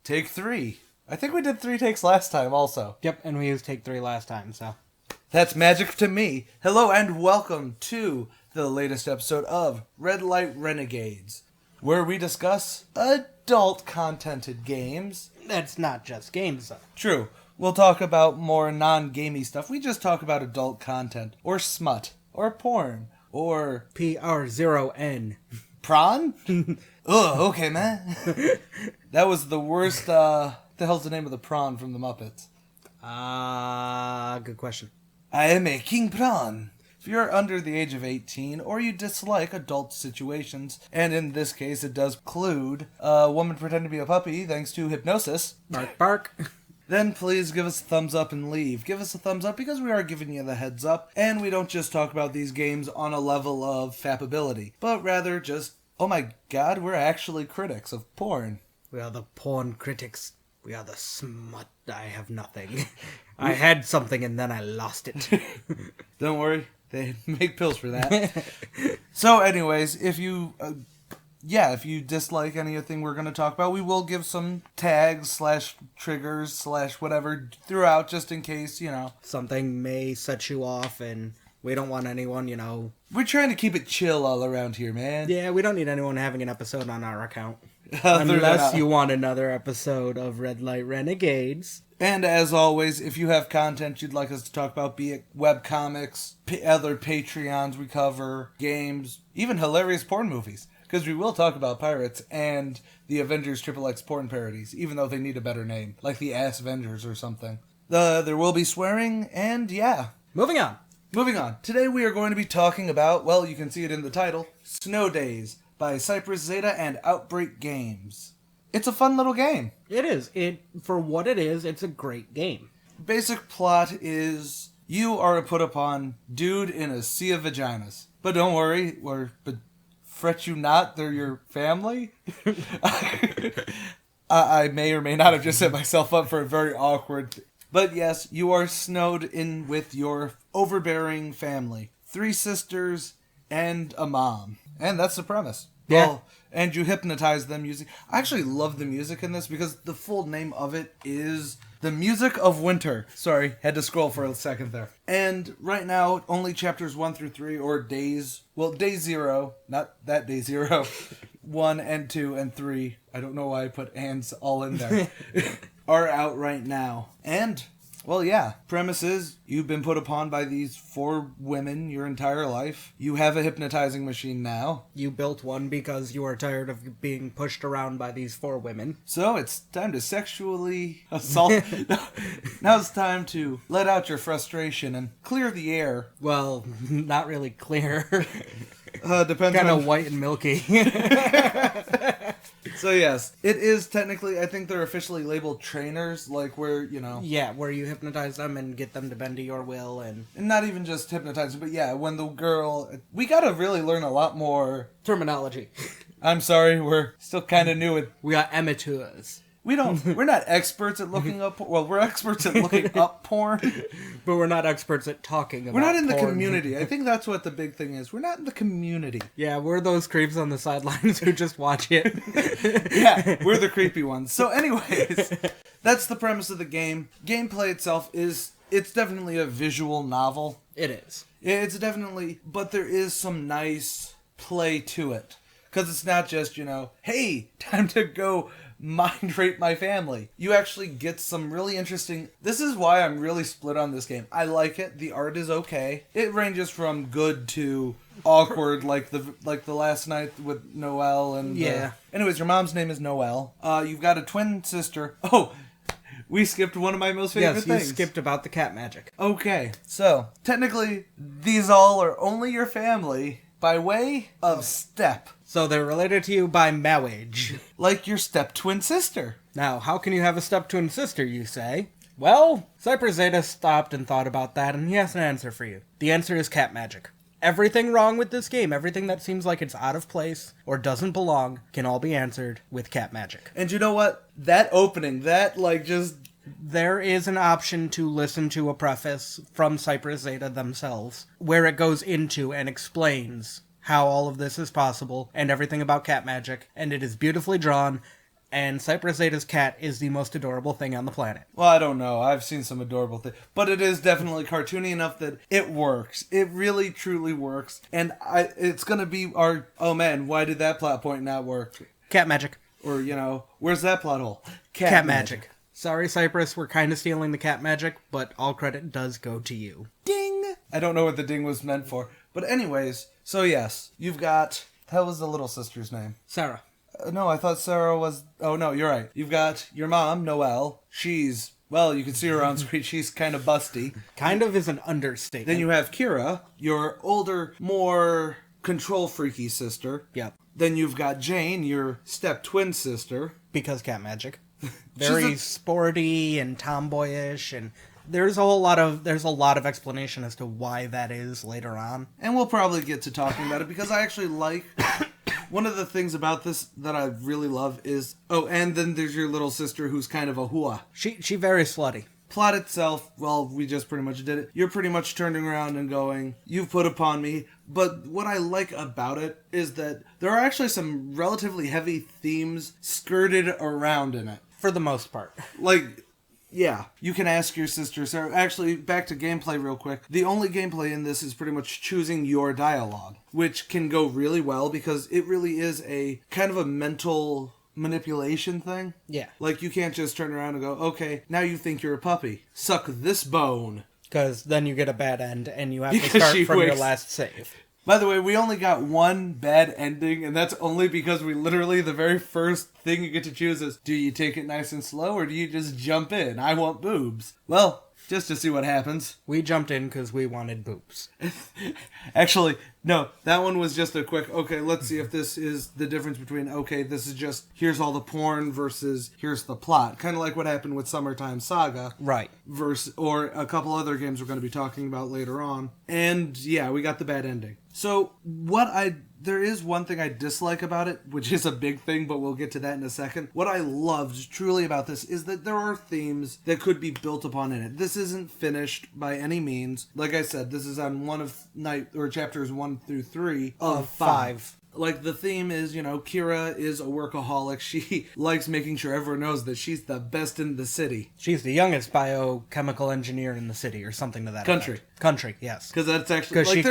Take 3. I think we did 3 takes last time also. Yep, and we used take 3 last time, so. That's magic to me. Hello and welcome to the latest episode of Redlight Renegades, where we discuss adult contented games. That's not just games, though. True. We'll talk about more non-gamey stuff. We just talk about adult content, or smut, or porn, or... PR0N. Prawn? Ugh, okay, man. That was the worst, the hell's the name of the prawn from the Muppets? Good question. I am a king prawn. If you're under the age of 18, or you dislike adult situations, and in this case it does include a woman pretending to be a puppy thanks to hypnosis. Bark, bark. Then please give us a thumbs up and leave. Give us a thumbs up because we are giving you the heads up, and we don't just talk about these games on a level of fappability, but rather just, oh my god, we're actually critics of porn. We are the porn critics. We are the smut. I have nothing. I had something and then I lost it. Don't worry, they make pills for that. So anyways, if you dislike anything we're going to talk about, we will give some tags / triggers / whatever throughout, just in case, Something may set you off, and we don't want anyone, We're trying to keep it chill all around here, man. Yeah, we don't need anyone having an episode on our account. Unless you want another episode of Redlight Renegades. And as always, if you have content you'd like us to talk about, be it webcomics, other Patreons we cover, games, even hilarious porn movies. Because we will talk about pirates and the Avengers XXX porn parodies, even though they need a better name, like the Ass Avengers or something. There will be swearing, and yeah. Moving on. Today we are going to be talking about, well, you can see it in the title, Snow Daze by Cypress Zeta and Outbreak Games. It's a fun little game. It is. For what it is, it's a great game. Basic plot is you are a put upon dude in a sea of vaginas. But don't worry, but fret you not, they're your family. I may or may not have just set myself up for a very awkward... But yes, you are snowed in with your overbearing family. 3 sisters and a mom. And that's the premise. Yeah. Well, and you hypnotize them using... I actually love the music in this because the full name of it is The Music of Winter. Sorry, had to scroll for a second there. And right now, only chapters 1 through 3, or days... Well, day 0, not that day 0. 1 and 2 and 3. I don't know why I put ands all in there. Are out right now. And, well, yeah. Premise is, you've been put upon by these 4 women your entire life. You have a hypnotizing machine now. You built one because you are tired of being pushed around by these 4 women. So it's time to sexually assault. Now it's time to let out your frustration and clear the air. Well, not really clear. Depends kind on... of white and milky. So yes, it is technically, I think they're officially labeled trainers, like where, Yeah, where you hypnotize them and get them to bend to your will and not even just hypnotizing, but yeah, when the girl... We gotta really learn a lot more... terminology. I'm sorry, we're still kind of new at... We are amateurs. We're not experts at looking up... Well, we're experts at looking up porn. But we're not experts at talking about We're not in porn. the community. I think that's what the big thing is. We're not in the community. Yeah, we're those creeps on the sidelines who just watch it. Yeah, we're the creepy ones. So anyways, that's the premise of the game. Gameplay itself it's definitely a visual novel. It is. It's definitely... But there is some nice play to it. Because it's not just, hey, time to go... mind rape my family. You actually get some really interesting... This is why I'm really split on this game. I like it. The art is okay. It ranges from good to awkward, like the last night with Noelle and... Yeah. Anyways, your mom's name is Noelle. You've got a twin sister. Oh, we skipped one of my most favorite things. Yes, you skipped about the cat magic. Okay, so technically these all are only your family by way of step. So they're related to you by marriage. Like your step-twin sister. Now, how can you have a step-twin sister, you say? Well, Cypress Zeta stopped and thought about that, and he has an answer for you. The answer is cat magic. Everything wrong with this game, everything that seems like it's out of place or doesn't belong, can all be answered with cat magic. And you know what? That opening, There is an option to listen to a preface from Cypress Zeta themselves, where it goes into and explains how all of this is possible and everything about cat magic, and it is beautifully drawn. And Cypress Zeta's cat is the most adorable thing on the planet. Well, I don't know. I've seen some adorable things. But it is definitely cartoony enough that it works. It really, truly works. And it's going to be our, oh man, why did that plot point not work? Cat magic. Or, where's that plot hole? Cat magic. Sorry, Cypress, we're kind of stealing the cat magic, but all credit does go to you. Ding! I don't know what the ding was meant for. But anyways, so yes, you've got, that was the little sister's name. Sarah. No, I thought Sarah was... Oh, no, you're right. You've got your mom, Noelle. She's... Well, you can see her on screen. She's kind of busty. Kind of is an understatement. Then you have Kira, your older, more control-freaky sister. Yep. Then you've got Jane, your step-twin sister. Because cat magic. Very sporty and tomboyish, and there's a lot of explanation as to why that is later on. And we'll probably get to talking about it, because I actually like... One of the things about this that I really love is... Oh, and then there's your little sister who's kind of a hua. She very slutty. Plot itself, well, we just pretty much did it. You're pretty much turning around and going, you've put upon me. But what I like about it is that there are actually some relatively heavy themes skirted around in it. For the most part. Like... Yeah, you can ask your sister, Sarah. Actually, back to gameplay real quick. The only gameplay in this is pretty much choosing your dialogue, which can go really well because it really is a kind of a mental manipulation thing. Yeah. Like, you can't just turn around and go, okay, now you think you're a puppy. Suck this bone. Because then you get a bad end and you have to start from your last save. By the way, we only got one bad ending, and that's only because we literally, the very first thing you get to choose is, do you take it nice and slow, or do you just jump in? I want boobs. Well, just to see what happens. We jumped in because we wanted boobs. Actually, no, that one was just a quick, okay, let's see if this is the difference between, okay, this is just, here's all the porn versus here's the plot. Kind of like what happened with Summertime Saga. Right. Or a couple other games we're going to be talking about later on. And yeah, we got the bad ending. So there is one thing I dislike about it, which is a big thing, but we'll get to that in a second. What I loved truly about this is that there are themes that could be built upon in it. This isn't finished by any means. Like I said, this is on one of chapters 1 through 3 of 5. Like, the theme is, Kira is a workaholic. She likes making sure everyone knows that she's the best in the city. She's the youngest biochemical engineer in the city, or something to that effect. Country, yes. Because that's actually... Like,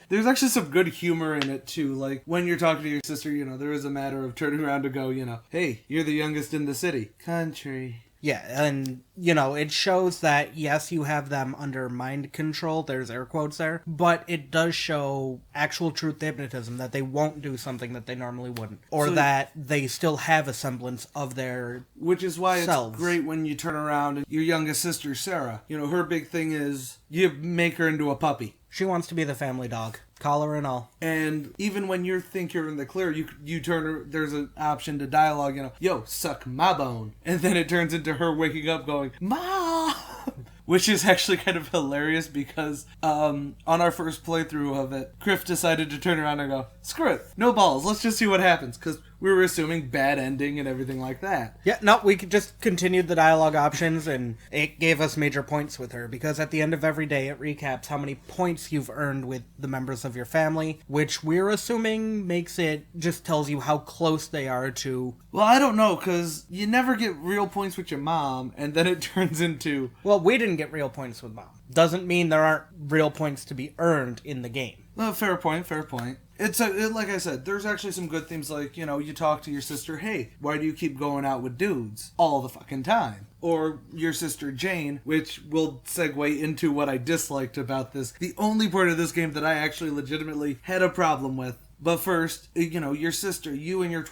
there's actually some good humor in it, too. Like, when you're talking to your sister, there is a matter of turning around to go, hey, you're the youngest in the city. Country. Yeah, and, it shows that, yes, you have them under mind control, there's air quotes there, but it does show actual truth hypnotism, that they won't do something that they normally wouldn't, or that they still have a semblance of their Which is why selves. It's great when you turn around and your youngest sister, Sarah, her big thing is you make her into a puppy. She wants to be the family dog. Collar and all. And even when you think you're in the clear, you turn her, there's an option to dialogue, yo, suck my bone. And then it turns into her waking up going, Mom! Which is actually kind of hilarious because on our first playthrough of it, Criff decided to turn around and go, screw it, no balls, let's just see what happens. Because we were assuming bad ending and everything like that. Yeah, no, we just continued the dialogue options and it gave us major points with her. Because at the end of every day, it recaps how many points you've earned with the members of your family. Which we're assuming just tells you how close they are to... Well, I don't know, because you never get real points with your mom, and then it turns into... Well, we didn't get real points with mom. Doesn't mean there aren't real points to be earned in the game. No, fair point. It's like I said, there's actually some good things like, you talk to your sister, hey, why do you keep going out with dudes all the fucking time? Or your sister Jane, which will segue into what I disliked about this. The only part of this game that I actually legitimately had a problem with. But first, your sister, you and your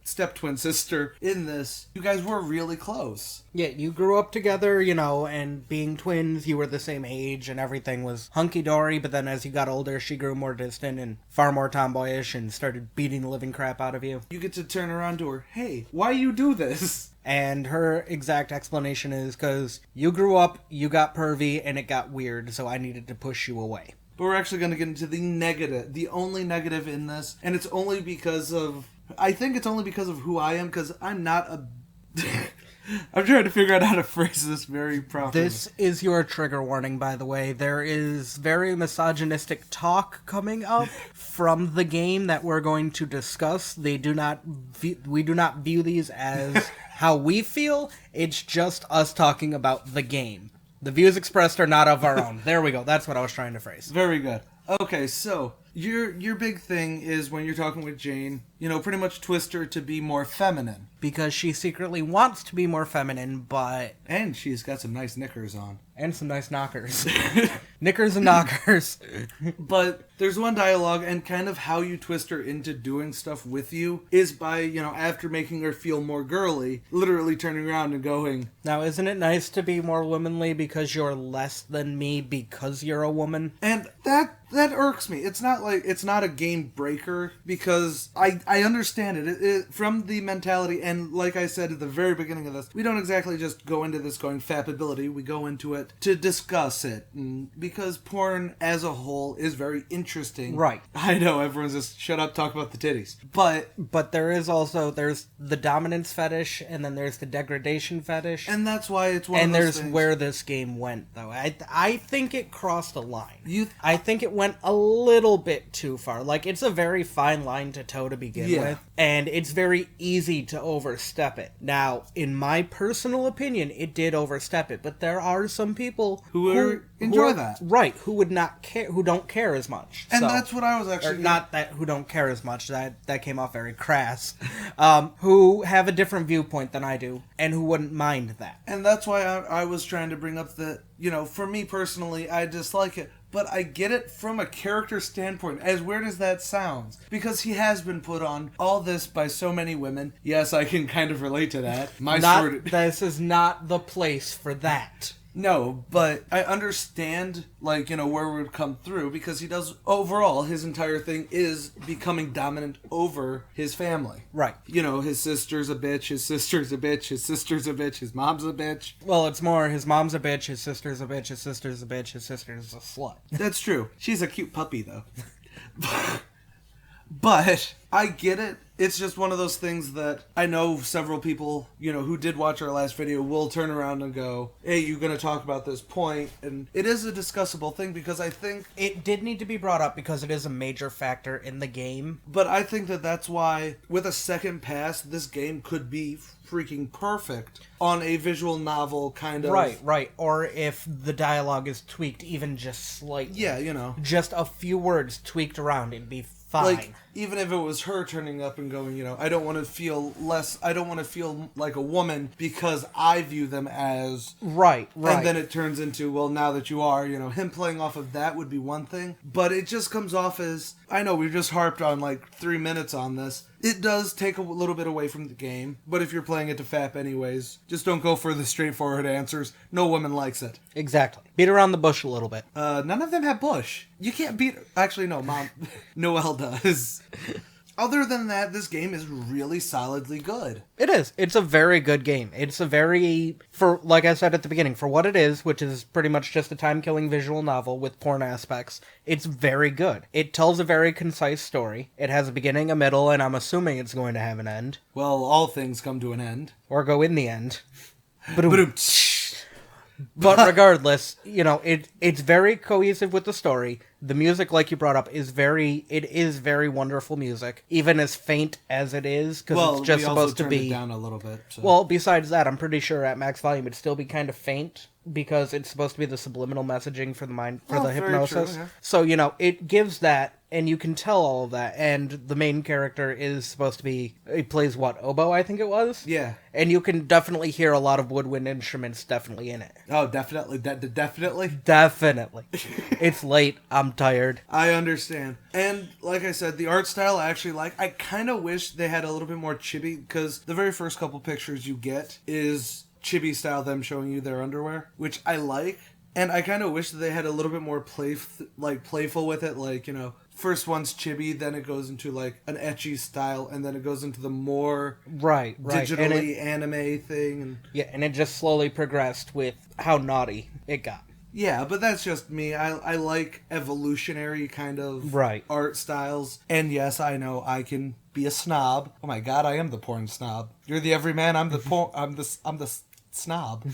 step-twin sister in this, you guys were really close. Yeah, you grew up together, and being twins, you were the same age and everything was hunky-dory, but then as you got older, she grew more distant and far more tomboyish and started beating the living crap out of you. You get to turn around to her, hey, why you do this? And her exact explanation is because you grew up, you got pervy, and it got weird, so I needed to push you away. But we're actually going to get into the negative, the only negative in this, and it's only because of, I think it's only because of who I am, because I'm not a, I'm trying to figure out how to phrase this very properly. This is your trigger warning, by the way. There is very misogynistic talk coming up from the game that we're going to discuss. We do not view these as how we feel. It's just us talking about the game. The views expressed are not of our own. There we go. That's what I was trying to phrase. Very good. Okay, so your big thing is when you're talking with Jane, pretty much twist her to be more feminine. Because she secretly wants to be more feminine, but... And she's got some nice knickers on. And some nice knockers. Knickers and knockers. But there's one dialogue, and kind of how you twist her into doing stuff with you is by, after making her feel more girly, literally turning around and going... Now, isn't it nice to be more womanly because you're less than me because you're a woman? And that irks me. It's not a game breaker, because I understand it from the mentality, and like I said at the very beginning of this, we don't exactly just go into this going fapability. We go into it to discuss it, because porn as a whole is very interesting. Right. I know, everyone's just shut up, talk about the titties. But there's the dominance fetish, and then there's the degradation fetish. And that's why it's one of those And there's things. where this game went, though. I think it crossed a line. I think it went a little bit too far. Like, it's a very fine line to toe to begin with, and it's very easy to overstep it. Now, in my personal opinion, it did overstep it, but there are some people who enjoy that. Right, who would not care, who don't care as much. And that's what I was actually... Not that who don't care as much, that came off very crass. Who have a different viewpoint than I do, and who wouldn't mind that. And that's why I was trying to bring up that, for me personally, I dislike it. But I get it from a character standpoint, as weird as that sounds. Because he has been put on all this by so many women. Yes, I can kind of relate to that. This is not the place for that. No, but I understand, where it would come through, because he does, overall, his entire thing is becoming dominant over his family. Right. His sister's a bitch, his sister's a bitch, his sister's a bitch, his mom's a bitch. Well, it's more, his mom's a bitch, his sister's a bitch, his sister's a bitch, his sister's a slut. That's true. She's a cute puppy, though. But I get it. It's just one of those things that I know several people, who did watch our last video will turn around and go, hey, you're going to talk about this point. And it is a discussable thing, because I think... It did need to be brought up because it is a major factor in the game. But I think that's why, with a second pass, this game could be freaking perfect on a visual novel kind of... Right. Or if the dialogue is tweaked even just slightly. Yeah, Just a few words tweaked around, it'd be fine. Like, even if it was her turning up and going, I don't want to feel like a woman because I view them as... Right. And then it turns into, well, now that you are, him playing off of that would be one thing. But it just comes off as... I know, we've just harped on 3 minutes on this. It does take a little bit away from the game, but if you're playing it to FAP anyways, just don't go for the straightforward answers. No woman likes it. Exactly. Beat around the bush a little bit. None of them have bush. You can't beat... Actually, no, Mom. Noelle does. Other than that, this game is really solidly good. It is. It's a very good game. It's a very, like I said at the beginning, for what it is, which is pretty much just a time-killing visual novel with porn aspects, it's very good. It tells a very concise story. It has a beginning, a middle, and I'm assuming it's going to have an end. Well, all things come to an end. Or go in the end. But regardless, it's very cohesive with the story. The music, like you brought up, is very wonderful music, even as faint as it is, because it's just supposed to be... it down a little bit. So. Well, besides that, I'm pretty sure at max volume it'd still be kind of faint, because it's supposed to be the subliminal messaging for the mind, for the hypnosis. True, yeah. So, it gives that, and you can tell all of that, and the main character is supposed to be... He plays, oboe, I think it was? Yeah. And you can definitely hear a lot of woodwind instruments definitely in it. Oh, definitely. Definitely? Definitely. It's late. I'm tired. I understand. And, like I said, the art style I actually like. I kind of wish they had a little bit more chibi, because the very first couple pictures you get is chibi style, them showing you their underwear, which I like. And I kind of wish that they had a little bit more playful with it, first one's chibi, then it goes into an ecchi style, and then it goes into the more digitally anime thing. And it just slowly progressed with how naughty it got. Yeah, but that's just me. I like evolutionary kind of art styles. And yes, I know I can be a snob. Oh my god, I am the porn snob. You're the everyman, I'm the snob.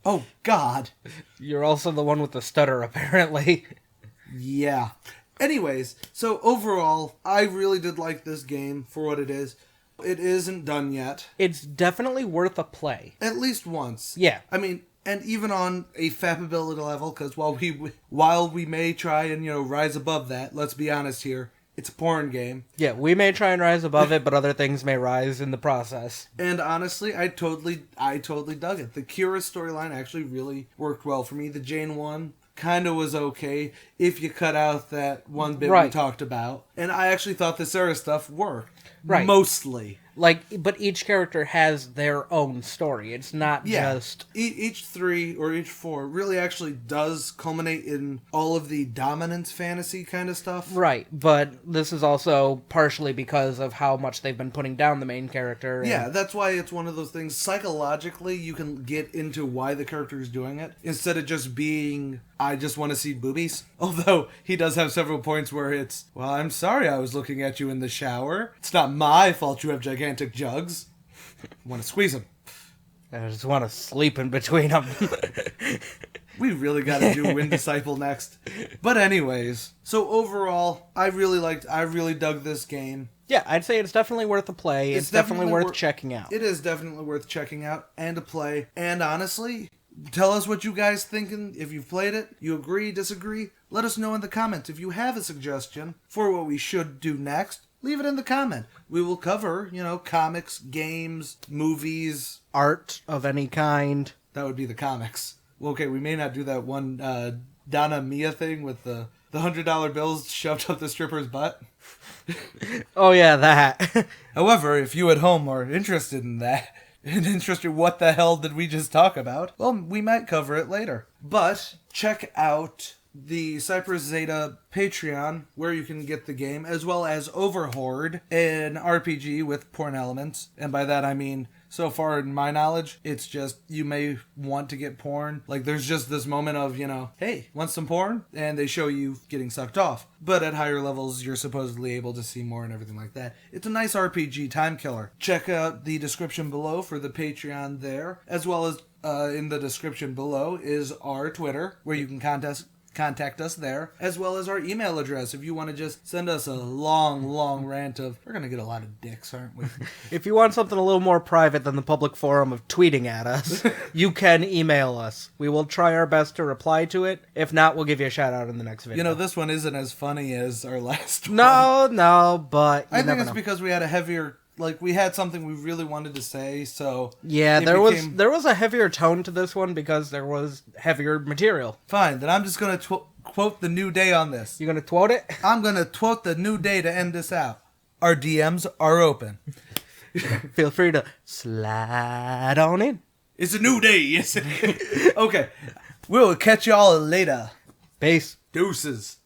Oh god. You're also the one with the stutter, apparently. Yeah. Anyways, so overall, I really did like this game for what it is. It isn't done yet. It's definitely worth a play. At least once. Yeah. I mean, and even on a fappability level, because while we may try and, rise above that, let's be honest here, it's a porn game. Yeah, we may try and rise above it, but other things may rise in the process. And honestly, I totally dug it. The Kira storyline actually really worked well for me. The Jane one kind of was okay if you cut out that one bit we talked about. And I actually thought the Sarah stuff worked. Right. Mostly. But each character has their own story. It's not just... Each 3 or each 4 really actually does culminate in all of the dominance fantasy kind of stuff. Right, but this is also partially because of how much they've been putting down the main character. Yeah, that's why it's one of those things. Psychologically, you can get into why the character is doing it, instead of just being, I just want to see boobies. Although, he does have several points where it's, well, I'm sorry I was looking at you in the shower. It's not my fault you have gigantic jugs. I want to squeeze them. I just want to sleep in between them. We really got to do Wind Disciple next. But anyways, so overall, I really dug this game. Yeah, I'd say it's definitely worth a play. It's definitely worth checking out. It is definitely worth checking out and a play. And honestly, tell us what you guys thinking. If you've played it, you agree, disagree, let us know in the comments. If you have a suggestion for what we should do next, leave it in the comment. We will cover, comics, games, movies. Art of any kind. That would be the comics. Well, okay, we may not do that one Donna Mia thing with the $100 bills shoved up the stripper's butt. Oh, yeah, that. However, if you at home are interested in that, and interested what the hell did we just talk about, well, we might cover it later. But check out the Cypress Zeta Patreon, where you can get the game, as well as Overhorde, an RPG with porn elements. And by that I mean, so far in my knowledge, it's just you may want to get porn. Like, there's just this moment of, hey, want some porn? And they show you getting sucked off. But at higher levels, you're supposedly able to see more and everything like that. It's a nice RPG time killer. Check out the description below for the Patreon there, as well as in the description below is our Twitter, where you can contact us there, as well as our email address if you want to just send us a long rant of, we're going to get a lot of dicks, aren't we? If you want something a little more private than the public forum of tweeting at us, you can email us. We will try our best to reply to it. If not, we'll give you a shout out in the next video. This one isn't as funny as our last one. No, but I think it's because we had a heavier... we had something we really wanted to say, so... Yeah, there was a heavier tone to this one because there was heavier material. Fine, then I'm just going to quote the New Day on this. You going to quote it? I'm going to quote the New Day to end this out. Our DMs are open. Feel free to slide on in. It's a new day, yes. Okay, we'll catch y'all later. Peace. Deuces.